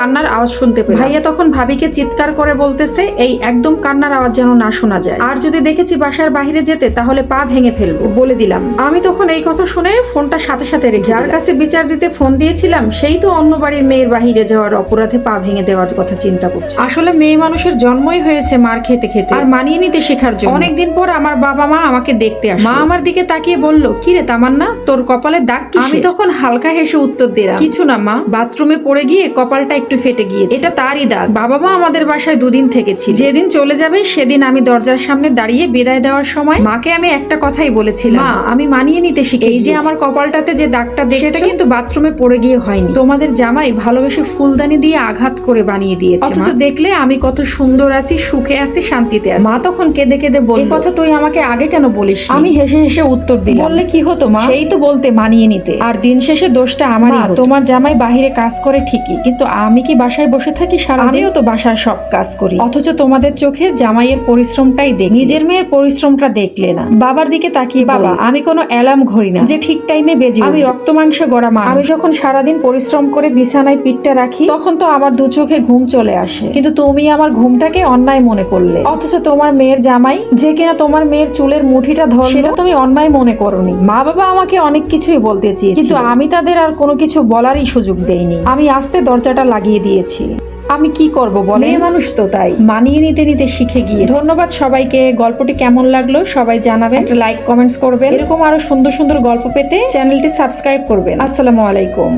কান্নার আওয়াজ শুনতে পেলাম। ভাইয়া তখন ভাবিকে চিৎকার করে বলতেছে, এই একদম কান্নার আওয়াজ যেন না শোনা যায়, আর যদি দেখেছি বাসার বাইরে যেতে তাহলে পা ভেঙে ফেলবো বলে দিলাম। আমি তখন এই কথা শুনে ফোনটা সাথে সাথে রেখে যার কাছে বিচার দিতে ফোন দিয়েছিলাম সেই তো অন্য বাড়ির মেয়ের বাহিরে যাওয়ার অপরাধে পা ভেঙে দেওয়ার কথা চিন্তা করছে। আসলে মেয়ে মানুষের জন্মই হয়েছে মার খেতে খেতে আর মানিয়ে নিতে শেখার জন্য। অনেকদিন পর আমার বাবা মা আমাকে দেখতে আসে। মা আমার দিকে তাকিয়ে বলল, কি রে তামান্না, তোর কপালে দাগ কি? আমি তখন হালকা হেসে উত্তর দিলাম, কিছু না মা, বাথরুমে পড়ে গিয়ে কপালটা একটু ফেটে গিয়েছে, এটা তারই দাগ। বাবা মা আমাদের বাসায় দুদিন থেকেছি, যেদিন চলে যাবে সেদিন আমি দরজার সামনে দাঁড়িয়ে বিদায় দেওয়ার সময় মাকে আমি একটা কথাই বলেছিলাম, মা আমি মানিয়ে নিতে শিখে এই যে আমার কপালটাতে যে দাগটা দেখছো সেটা কিন্তু বাথরুমে পড়ে গিয়ে হয়নি, তোমাদের জামাই ভালোবেসে ফুলদানি দিয়ে আঘাত করে বানিয়ে দিয়েছে। অথচ দেখলে আমি কত সুন্দর আছি, সুখে আছি, শান্তিতে আছি। মা তখন কেঁদে কেঁদে বলল, এই কথা তুই আমাকে আগে কেন বলিস? আমি হেসে হেসে উত্তর দিলাম, বললে কি হতো মা, সেই তো বলতে মানিয়ে নিতে, আর দিন শেষে দোষটা আমারই। তোমার জামাই বাহিরে কাজ করে ঠিকই, কিন্তু আমি কি বাসায় বসে থাকি সারা? আমিও তো বাসার সব কাজ করি, অথচ তোমাদের চোখে জামাইয়ের পরিশ্রমটাই দেখ, নিজের মেয়ের পরিশ্রমটা দেখলে না। বাবার দিকে তাকিয়ে, বাবা আমি কোনো অ্যালার্ম ঘড়ি না যে ঠিক টাইমে বেজে, আমি রক্ত মাংস গড়া মানুষ। আমি যখন সারাদিন পরিশ্রম করে বিছানায় পিঠটা রাখি তখন তো আমার দু চোখে ঘুম চলে আসে, কিন্তু তুমি আমার ঘুমটাকে অন্যায় মনে করলে। অথচ তোমার মেয়ের জামাই যে কিনা তোমার মেয়ের চুলের মুঠিটা ধরলো সেটা তুমি অন্যায় মনে করোনি। মা বাবা আমাকে অনেক কিছুই বলতে চেয়েছে, কিন্তু আমি তাদের আর কোনো কিছু বলারই সুযোগ দেইনি। আমি আস্তে দরজাটা লাগিয়ে দিয়েছি। আমি কি করব বলে, মেয়ে মানুষ তো তাই মানিয়ে নিতে নিতে শিখে গিয়ে। ধন্যবাদ সবাইকে। গল্পটি কেমন লাগলো সবাই জানাবেন, একটা লাইক কমেন্টস করবেন। এরকম আরো সুন্দর সুন্দর গল্প পেতে চ্যানেলটি সাবস্ক্রাইব করবেন। আসসালামু আলাইকুম।